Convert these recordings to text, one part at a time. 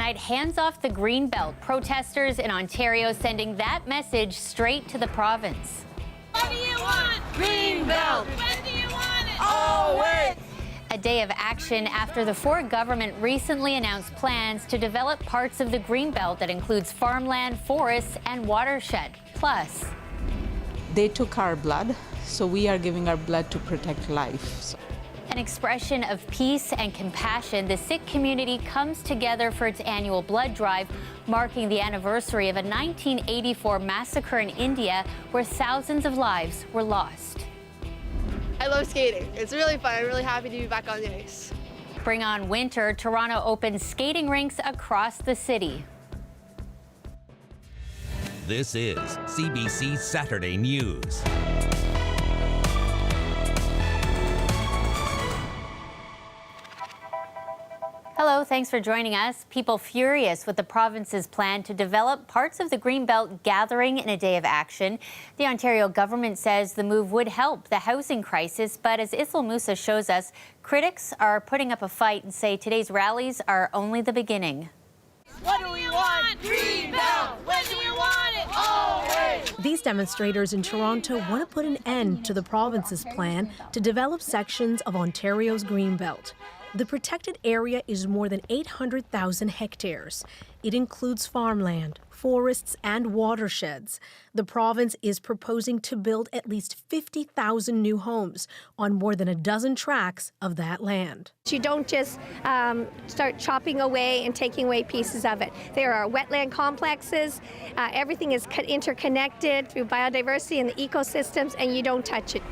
tonight, hands off the Greenbelt. Protesters in Ontario sending that message straight to the province. What do you want? Greenbelt! When do you want it? Always! A day of action after the Ford government recently announced plans to develop parts of the Greenbelt that includes farmland, forests, and watershed. Plus, they took our blood, so we are giving our blood to protect life. An expression of peace and compassion, the Sikh community comes together for its annual blood drive, marking the anniversary of a 1984 massacre in India where thousands of lives were lost. I love skating. It's really fun. I'm really happy to be back on the ice. Bring on winter, Toronto opens skating rinks across the city. This is CBC Saturday News. Hello, thanks for joining us. People furious with the province's plan to develop parts of the Greenbelt gathering in a day of action. The Ontario government says the move would help the housing crisis, but as Ithil Musa shows us, critics are putting up a fight and say today's rallies are only the beginning. What do we want? Greenbelt! When do you want it? Always! These demonstrators in Toronto want to put an end to the province's plan to develop sections of Ontario's Greenbelt. The protected area is more than 800,000 hectares. It includes farmland, forests, and watersheds. The province is proposing to build at least 50,000 new homes on more than a dozen tracts of that land. You don't just start chopping away and taking away pieces of it. There are wetland complexes. Everything is interconnected through biodiversity and the ecosystems, and you don't touch it.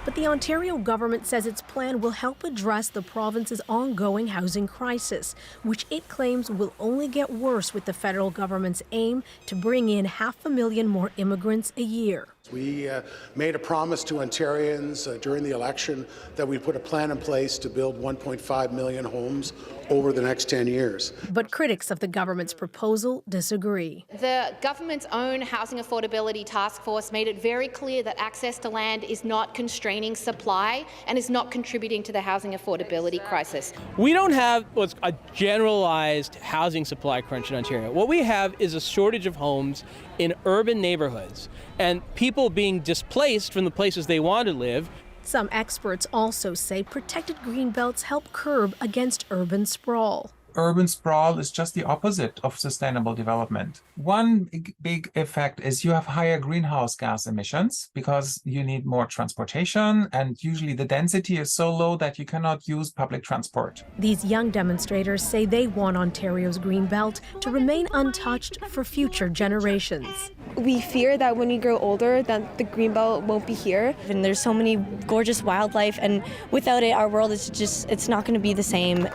But the Ontario government says its plan will help address the province's ongoing housing crisis, which it claims will only get worse with the federal government's aim to bring in 500,000 more immigrants a year. We made a promise to Ontarians during the election that we'd put a plan in place to build 1.5 million homes over the next 10 years. But critics of the government's proposal disagree. The government's own Housing Affordability Task Force made it very clear that access to land is not constraining supply and is not contributing to the housing affordability crisis. We don't have what's a generalized housing supply crunch in Ontario. What we have is a shortage of homes in urban neighborhoods and people being displaced from the places they want to live. Some experts also say protected greenbelts help curb against urban sprawl. Urban sprawl is just the opposite of sustainable development. One big effect is you have higher greenhouse gas emissions because you need more transportation, and usually the density is so low that you cannot use public transport. These young demonstrators say they want Ontario's Greenbelt to remain untouched for future generations. We fear that when we grow older that the Greenbelt won't be here. And there's so many gorgeous wildlife, and without it our world is just, it's not going to be the same.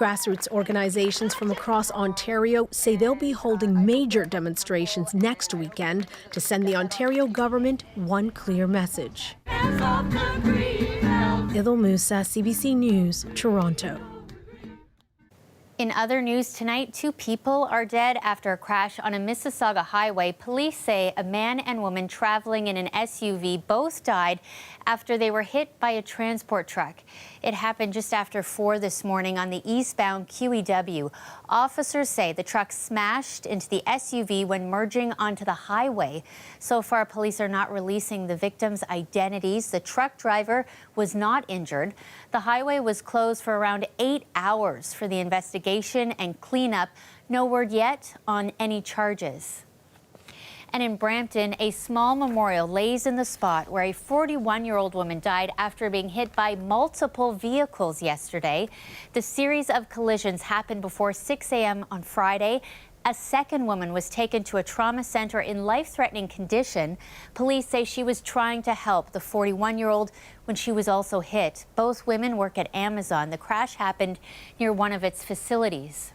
Grassroots organizations from across Ontario say they'll be holding major demonstrations next weekend to send the Ontario government one clear message. Ithil Musa, CBC News, Toronto. In other news tonight, 2 people are dead after a crash on a Mississauga highway. Police say a man and woman traveling in an SUV both died after they were hit by a transport truck. It happened just after 4 this morning on the eastbound QEW. Officers say the truck smashed into the SUV when merging onto the highway. So far, police are not releasing the victims' identities. The truck driver was not injured. The highway was closed for around 8 hours for the investigation and cleanup. No word yet on any charges. And in Brampton, a small memorial lays in the spot where a 41-year-old woman died after being hit by multiple vehicles yesterday. The series of collisions happened before 6 a.m. on Friday. A second woman was taken to a trauma center in life-threatening condition. Police say she was trying to help the 41-year-old when she was also hit. Both women work at Amazon. The crash happened near one of its facilities.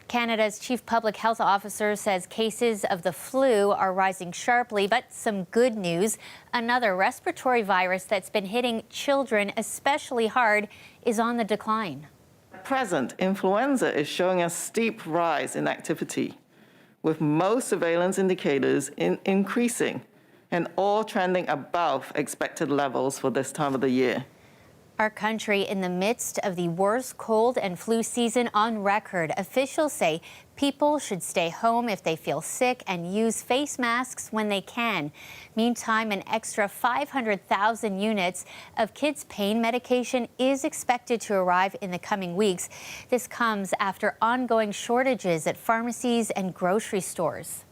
Canada's chief public health officer says cases of the flu are rising sharply, but some good news. Another respiratory virus that's been hitting children especially hard is on the decline. At present, influenza is showing a steep rise in activity, with most surveillance indicators increasing and all trending above expected levels for this time of the year. Our country in the midst of the worst cold and flu season on record. Officials say people should stay home if they feel sick and use face masks when they can. Meantime, an extra 500,000 units of kids' pain medication is expected to arrive in the coming weeks. This comes after ongoing shortages at pharmacies and grocery stores.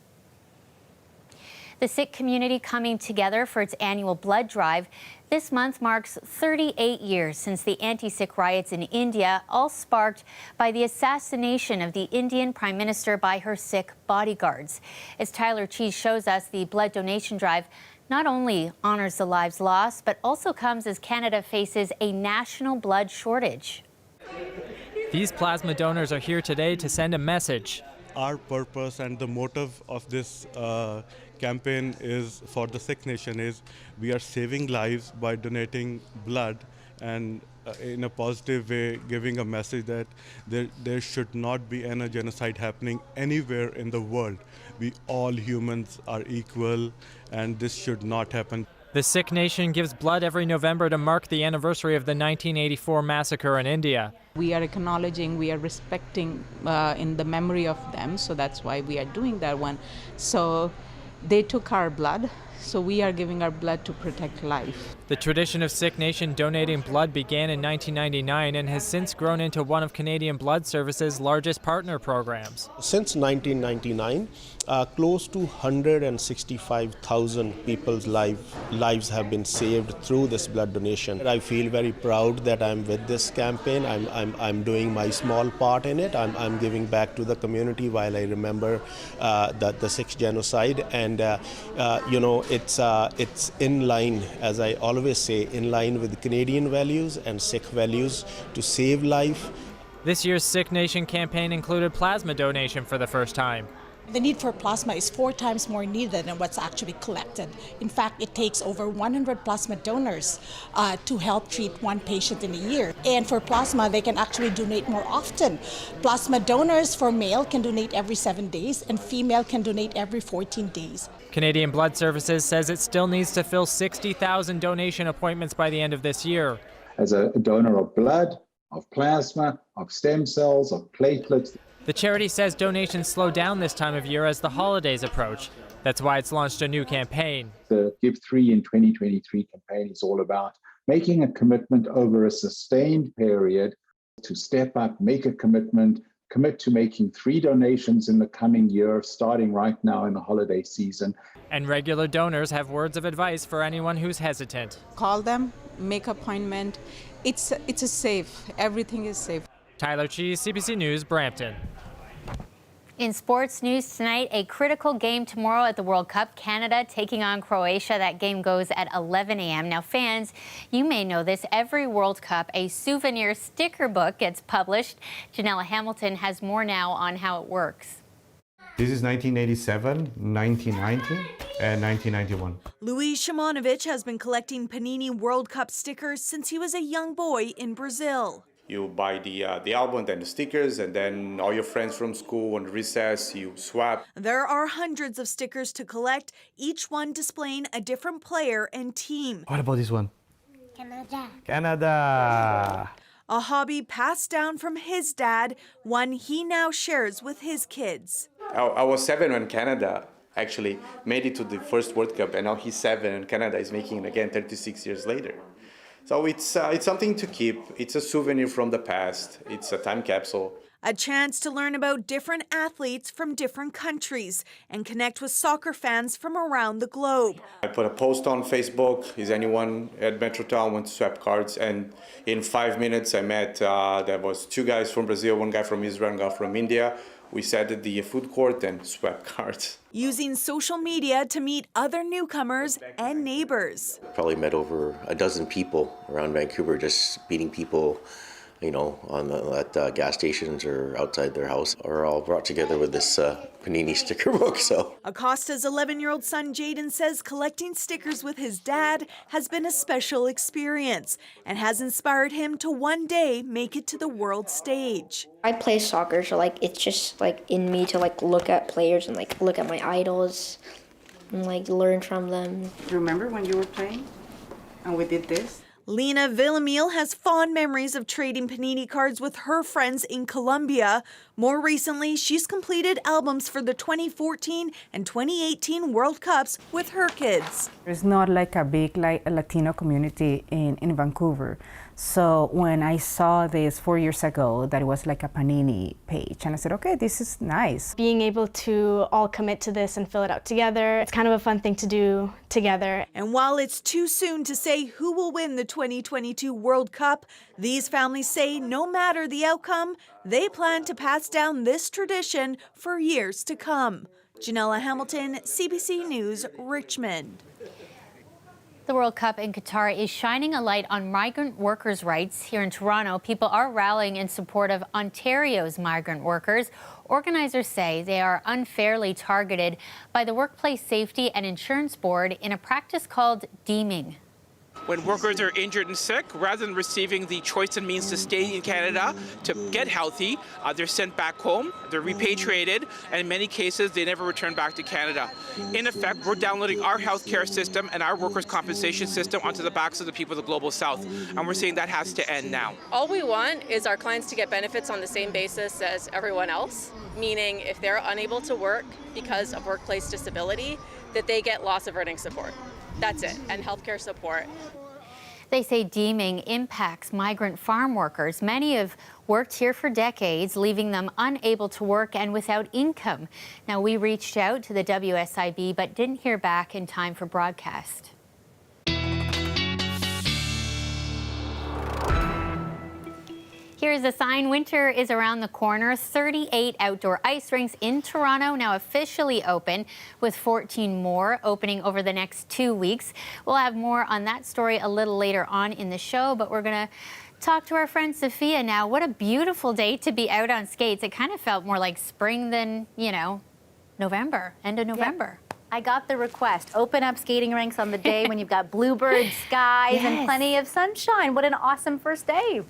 The Sikh community coming together for its annual blood drive. This month marks 38 years since the anti-Sikh riots in India, all sparked by the assassination of the Indian Prime Minister by her Sikh bodyguards. As Tyler Cheese shows us, the blood donation drive not only honors the lives lost, but also comes as Canada faces a national blood shortage. These plasma donors are here today to send a message. Our purpose and the motive of this campaign is for the Sikh nation is we are saving lives by donating blood and in a positive way giving a message that there should not be any genocide happening anywhere in the world. We all humans are equal and this should not happen. The Sikh nation gives blood every November to mark the anniversary of the 1984 massacre in India. We are acknowledging, we are respecting in the memory of them, so that's why we are doing that one. So they took our blood, so we are giving our blood to protect life. The tradition of Sikh Nation donating blood began in 1999 and has since grown into one of Canadian Blood Services' largest partner programs. Since 1999, close to 165,000 people's lives have been saved through this blood donation. I feel very proud that I'm with this campaign. I'm doing my small part in it. I'm giving back to the community while I remember the Sikh genocide, and it's in line, as I always say, in line with Canadian values and Sikh values to save life. This year's Sikh Nation campaign included plasma donation for the first time. The need for plasma is 4 times more needed than what's actually collected. In fact, it takes over 100 plasma donors to help treat one patient in a year. And for plasma, they can actually donate more often. Plasma donors for male can donate every 7 days, and female can donate every 14 days. Canadian Blood Services says it still needs to fill 60,000 donation appointments by the end of this year. As a donor of blood, of plasma, of stem cells, of platelets. The charity says donations slow down this time of year as the holidays approach. That's why it's launched a new campaign. The Give 3 in 2023 campaign is all about making a commitment over a sustained period to step up, make a commitment, commit to making 3 donations in the coming year, starting right now in the holiday season. And regular donors have words of advice for anyone who's hesitant. Call them, make appointment. It's a safe, everything is safe. Tyler Cheese, CBC News, Brampton. In sports news tonight, a critical game tomorrow at the World Cup. Canada taking on Croatia. That game goes at 11 a.m. Now, fans, you may know this. Every World Cup, a souvenir sticker book gets published. Janella Hamilton has more now on how it works. This is 1987, 1990, and 1991. Luis Shimonovich has been collecting Panini World Cup stickers since he was a young boy in Brazil. You buy the album, then the stickers, and then all your friends from school on recess, you swap. There are hundreds of stickers to collect, each one displaying a different player and team. What about this one? Canada. Canada. A hobby passed down from his dad, one he now shares with his kids. I was 7 when Canada actually made it to the first World Cup, and now he's 7 and Canada is making it again 36 years later. So it's something to keep. It's a souvenir from the past. It's a time capsule. A chance to learn about different athletes from different countries and connect with soccer fans from around the globe. I put a post on Facebook. Is anyone at Metrotown want to swap cards? And in 5 minutes, I met, there was 2 guys from Brazil, 1 guy from Israel, 1 guy from India. We sat at the food court and swapped cards. Using social media to meet other newcomers and neighbors. Probably met over a dozen people around Vancouver, just meeting people, at gas stations or outside their house, are all brought together with this Panini sticker book. So Acosta's 11-year-old son Jaden says collecting stickers with his dad has been a special experience and has inspired him to one day make it to the world stage. I play soccer, so it's just in me to look at players and look at my idols and learn from them. Remember when you were playing and we did this? Lena Villamil has fond memories of trading Panini cards with her friends in Colombia. More recently, she's completed albums for the 2014 and 2018 World Cups with her kids. There's not like a big Latino community in Vancouver. So when I saw this 4 years ago, that it was like a Panini page, and I said, okay, this is nice. Being able to all commit to this and fill it out together, it's kind of a fun thing to do together. And while it's too soon to say who will win the 2022 World Cup, these families say no matter the outcome, they plan to pass down this tradition for years to come. Janella Hamilton, CBC News, Richmond. The World Cup in Qatar is shining a light on migrant workers' rights. Here in Toronto, people are rallying in support of Ontario's migrant workers. Organizers say they are unfairly targeted by the Workplace Safety and Insurance Board in a practice called deeming. When workers are injured and sick, rather than receiving the choice and means to stay in Canada to get healthy, they're sent back home, they're repatriated, and in many cases, they never return back to Canada. In effect, we're downloading our healthcare system and our workers' compensation system onto the backs of the people of the Global South, and we're saying that has to end now. All we want is our clients to get benefits on the same basis as everyone else, meaning if they're unable to work because of workplace disability, that they get loss of earning support. That's it, and healthcare support. They say deeming impacts migrant farm workers. Many have worked here for decades, leaving them unable to work and without income. Now, we reached out to the WSIB, but didn't hear back in time for broadcast. Here's a sign. Winter is around the corner. 38 outdoor ice rinks in Toronto now officially open, with 14 more opening over the next 2 weeks. We'll have more on that story a little later on in the show, but we're going to talk to our friend Sophia now. What a beautiful day to be out on skates. It kind of felt more like spring than, you know, November, end of November. Yep. I got the request. Open up skating rinks on the day when you've got bluebird skies and plenty of sunshine. What an awesome first day.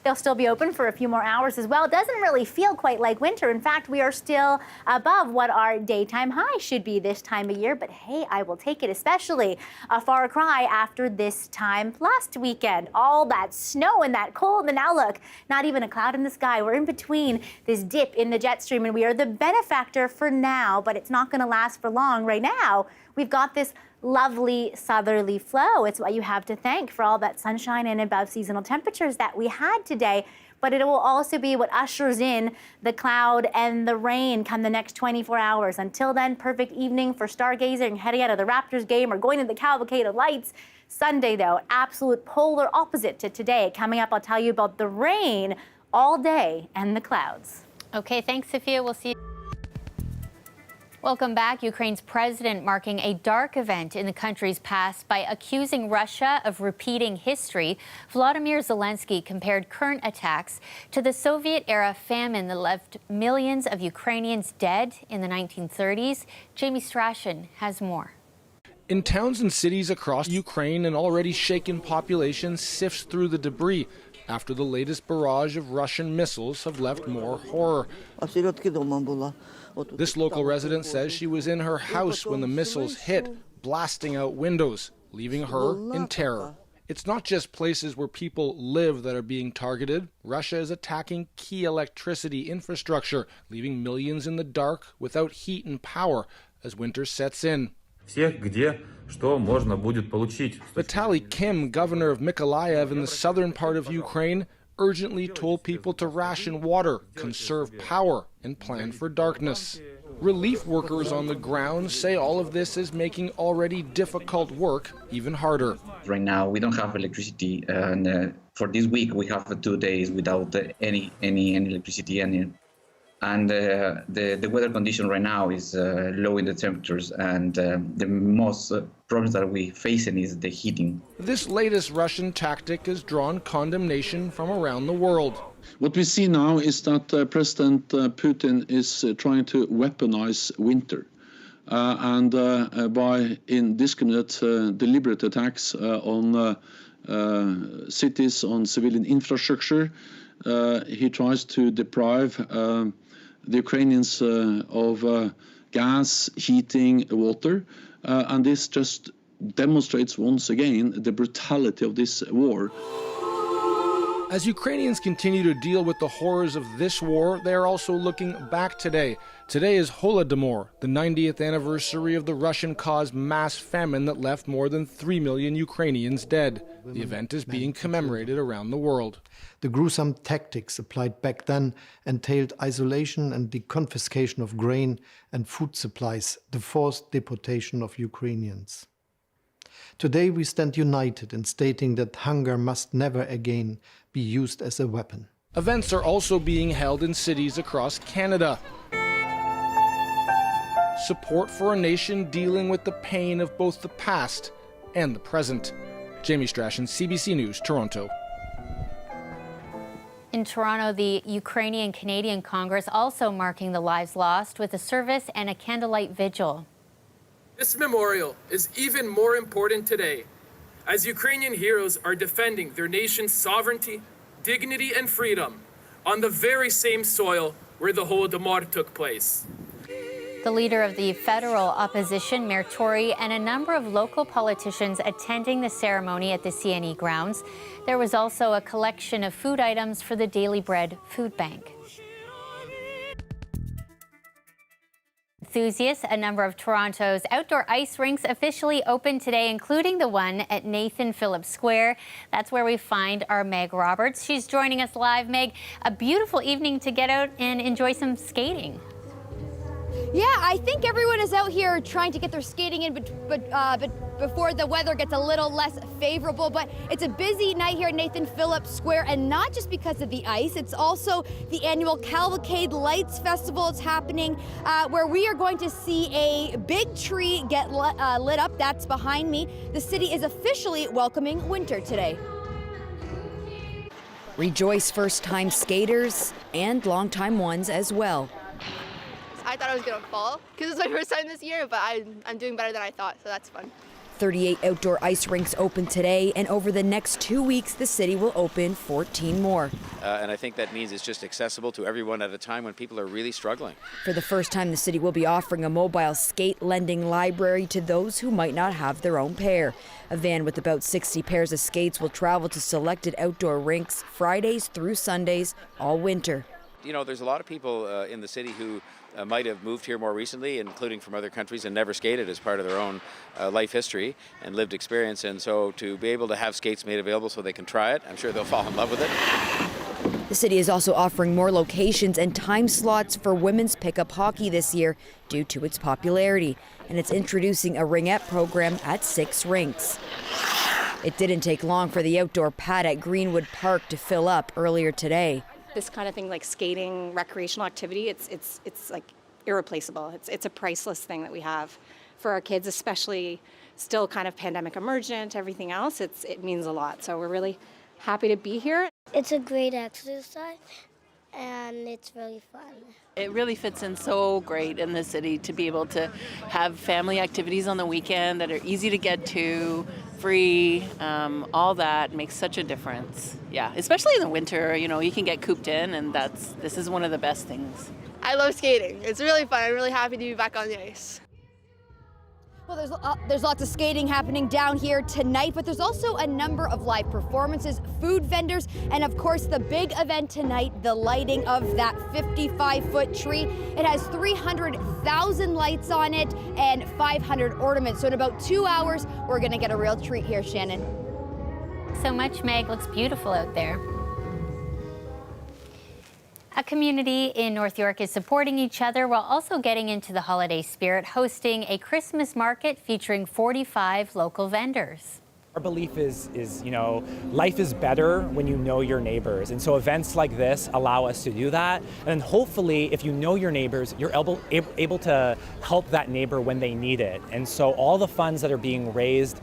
They'll still be open for a few more hours as well. It doesn't really feel quite like winter. In fact, we are still above what our daytime high should be this time of year. But hey, I will take it, especially a far cry after this time last weekend. All that snow and that cold, and now look, not even a cloud in the sky. We're in between this dip in the jet stream, and we are the benefactor for now, but it's not going to last for long. Right now, we've got this lovely southerly flow. It's what you have to thank for all that sunshine and above seasonal temperatures that we had today. But it will also be what ushers in the cloud and the rain come the next 24 hours. Until then, perfect evening for stargazing, heading out of the Raptors game or going to the Cavalcade of Lights. Sunday, though, absolute polar opposite to today. Coming up, I'll tell you about the rain all day and the clouds. Okay, thanks, Sophia. We'll see you. Welcome back. Ukraine's president marking a dark event in the country's past by accusing Russia of repeating history. Volodymyr Zelensky compared current attacks to the Soviet-era famine that left millions of Ukrainians dead in the 1930s. Jamie Strachan has more. In towns and cities across Ukraine, an already shaken population sifts through the debris after the latest barrage of Russian missiles have left more horror. This local resident says she was in her house when the missiles hit, blasting out windows, leaving her in terror. It's not just places where people live that are being targeted. Russia is attacking key electricity infrastructure, leaving millions in the dark without heat and power as winter sets in. Vitaly Kim, governor of Mykolaiv in the southern part of Ukraine, urgently told people to ration water, conserve power, and plan for darkness. Relief workers on the ground say all of this is making already difficult work even harder. Right now, we don't have electricity, and for this week, we have 2 days without any electricity. And the weather condition right now is low in the temperatures, and the most problems that we're facing is the heating. This latest Russian tactic has drawn condemnation from around the world. What we see now is that President Putin is trying to weaponize winter, and by indiscriminate, deliberate attacks on cities, on civilian infrastructure, he tries to deprive the Ukrainians of gas, heating, water, and this just demonstrates once again the brutality of this war. As Ukrainians continue to deal with the horrors of this war, they are also looking back today. Today is Holodomor, the 90th anniversary of the Russian-caused mass famine that left more than 3 million Ukrainians dead. The event is being commemorated around the world. The gruesome tactics applied back then entailed isolation and the confiscation of grain and food supplies, the forced deportation of Ukrainians. Today we stand united in stating that hunger must never again be used as a weapon. Events are also being held in cities across Canada. Support for a nation dealing with the pain of both the past and the present. Jamie Strachan, CBC News, Toronto. In Toronto, the Ukrainian-Canadian Congress also marking the lives lost with a service and a candlelight vigil. This memorial is even more important today, as Ukrainian heroes are defending their nation's sovereignty, dignity, and freedom on the very same soil where the Holodomor took place. The leader of the federal opposition, Mayor Tory, and a number of local politicians attending the ceremony at the CNE grounds. There was also a collection of food items for the Daily Bread Food Bank. Enthusiasts, a number of Toronto's outdoor ice rinks officially opened today, including the one at Nathan Phillips Square. That's where we find our Meg Roberts. She's joining us live. Meg, a beautiful evening to get out and enjoy some skating. Yeah, I think everyone is out here trying to get their skating in, but before the weather gets a little less favorable. But it's a busy night here at Nathan Phillips Square, and not just because of the ice. It's also the annual Cavalcade Lights Festival. It's happening where we are going to see a big tree get lit up. That's behind me. The city is officially welcoming winter today. Rejoice first-time skaters and long-time ones as well. I thought I was going to fall because it's my first time this year, but I'm doing better than I thought, so that's fun. 38 outdoor ice rinks open today, and over the next 2 weeks, the city will open 14 more. And I think that means it's just accessible to everyone at a time when people are really struggling. For the first time, the city will be offering a mobile skate lending library to those who might not have their own pair. A van with about 60 pairs of skates will travel to selected outdoor rinks Fridays through Sundays all winter. You know, there's a lot of people in the city who might have moved here more recently, including from other countries, and never skated as part of their own life history and lived experience. And so to be able to have skates made available so they can try it, I'm sure they'll fall in love with it. The city is also offering more locations and time slots for women's pickup hockey this year due to its popularity. And it's introducing a ringette program at 6 rinks. It didn't take long for the outdoor pad at Greenwood Park to fill up earlier today. This kind of thing, like skating, recreational activity, it's like irreplaceable. It's a priceless thing that we have for our kids, especially still kind of pandemic emergent, everything else. It means a lot. So we're really happy to be here. It's a great exercise and it's really fun. It really fits in so great in the city to be able to have family activities on the weekend that are easy to get to, free, all that makes such a difference. Yeah, especially in the winter, you know, you can get cooped in, and this is one of the best things. I love skating. It's really fun. I'm really happy to be back on the ice. Well, there's lots of skating happening down here tonight, but there's also a number of live performances, food vendors, and of course the big event tonight, the lighting of that 55-foot tree. It has 300,000 lights on it and 500 ornaments. So in about 2 hours, we're gonna get a real treat here, Shannon. So much, Meg. Looks beautiful out there. A community in North York is supporting each other while also getting into the holiday spirit, hosting a Christmas market featuring 45 local vendors. Our belief is, you know, life is better when you know your neighbors. And so events like this allow us to do that. And hopefully, if you know your neighbors, you're able to help that neighbor when they need it. And so all the funds that are being raised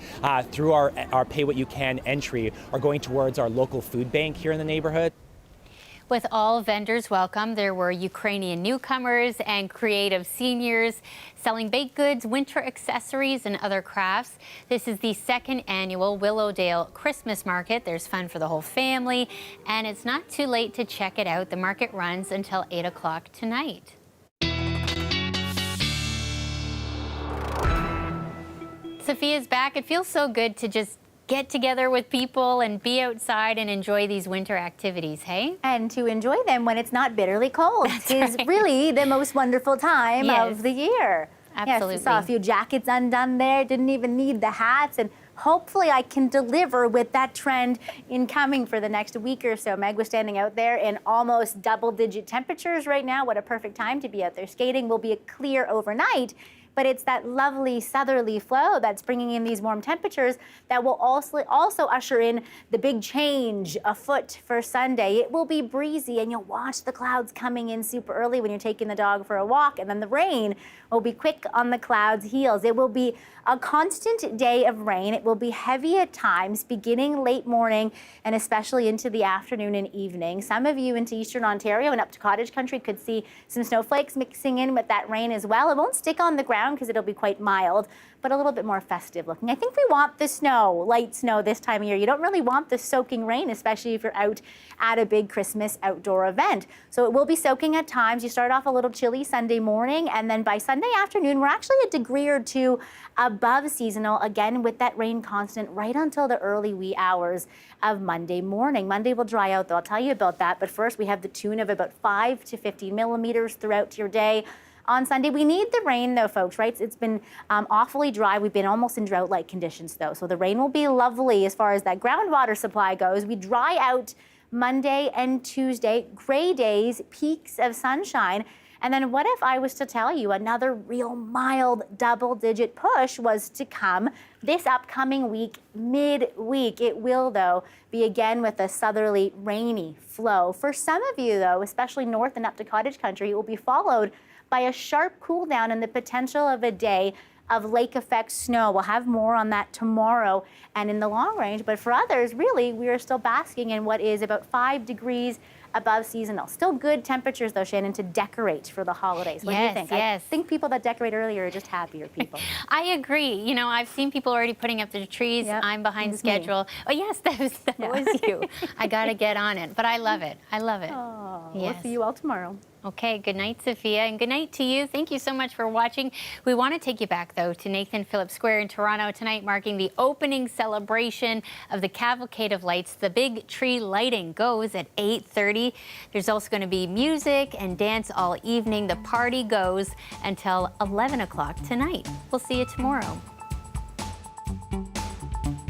through our Pay What You Can entry are going towards our local food bank here in the neighborhood. With all vendors welcome, there were Ukrainian newcomers and creative seniors selling baked goods, winter accessories, and other crafts. This is the second annual Willowdale Christmas Market. There's fun for the whole family, and it's not too late to check it out. The market runs until 8 o'clock tonight. Sophia's back. It feels so good to just get together with people and be outside and enjoy these winter activities, hey? And to enjoy them when it's not bitterly cold is really the most wonderful time of the year. Absolutely. Yes, I saw a few jackets undone there, didn't even need the hats, and hopefully I can deliver with that trend incoming for the next week or so. Meg was standing out there in almost double-digit temperatures right now. What a perfect time to be out there skating. Will be a clear overnight, but it's that lovely southerly flow that's bringing in these warm temperatures that will also usher in the big change afoot for Sunday. It will be breezy, and you'll watch the clouds coming in super early when you're taking the dog for a walk, and then the rain will be quick on the clouds' heels. It will be a constant day of rain. It will be heavy at times, beginning late morning and especially into the afternoon and evening. Some of you into eastern Ontario and up to cottage country could see some snowflakes mixing in with that rain as well. It won't stick on the ground because it'll be quite mild, but a little bit more festive looking. I think we want the snow, light snow this time of year. You don't really want the soaking rain, especially if you're out at a big Christmas outdoor event. So it will be soaking at times. You start off a little chilly Sunday morning, and then by Sunday afternoon, we're actually a degree or two above seasonal, again with that rain constant right until the early wee hours of Monday morning. Monday will dry out, though. I'll tell you about that. But first, we have the tune of about 5 to 50 millimeters throughout your day. On Sunday, we need the rain, though, folks, right? It's been awfully dry. We've been almost in drought-like conditions, though. So the rain will be lovely as far as that groundwater supply goes. We dry out Monday and Tuesday, gray days, peaks of sunshine. And then what if I was to tell you another real mild double-digit push was to come this upcoming week, midweek? It will, though, be again with a southerly rainy flow. For some of you, though, especially north and up to cottage country, it will be followed by a sharp cool down and the potential of a day of lake effect snow. We'll have more on that tomorrow and in the long range. But for others, really, we are still basking in what is about 5 degrees above seasonal. Still good temperatures, though, Shannon, to decorate for the holidays. What do you think? Yes. I think people that decorate earlier are just happier people. I agree. You know, I've seen people already putting up their trees. Yep. I'm behind It's schedule. me. Oh, yes, that was you. I got to get on it. But I love it. I love it. Oh, Yes. We'll see you all tomorrow. Okay, good night, Sophia, and good night to you. Thank you so much for watching. We want to take you back, though, to Nathan Phillips Square in Toronto tonight, marking the opening celebration of the Cavalcade of Lights. The big tree lighting goes at 8:30. There's also going to be music and dance all evening. The party goes until 11 o'clock tonight. We'll see you tomorrow.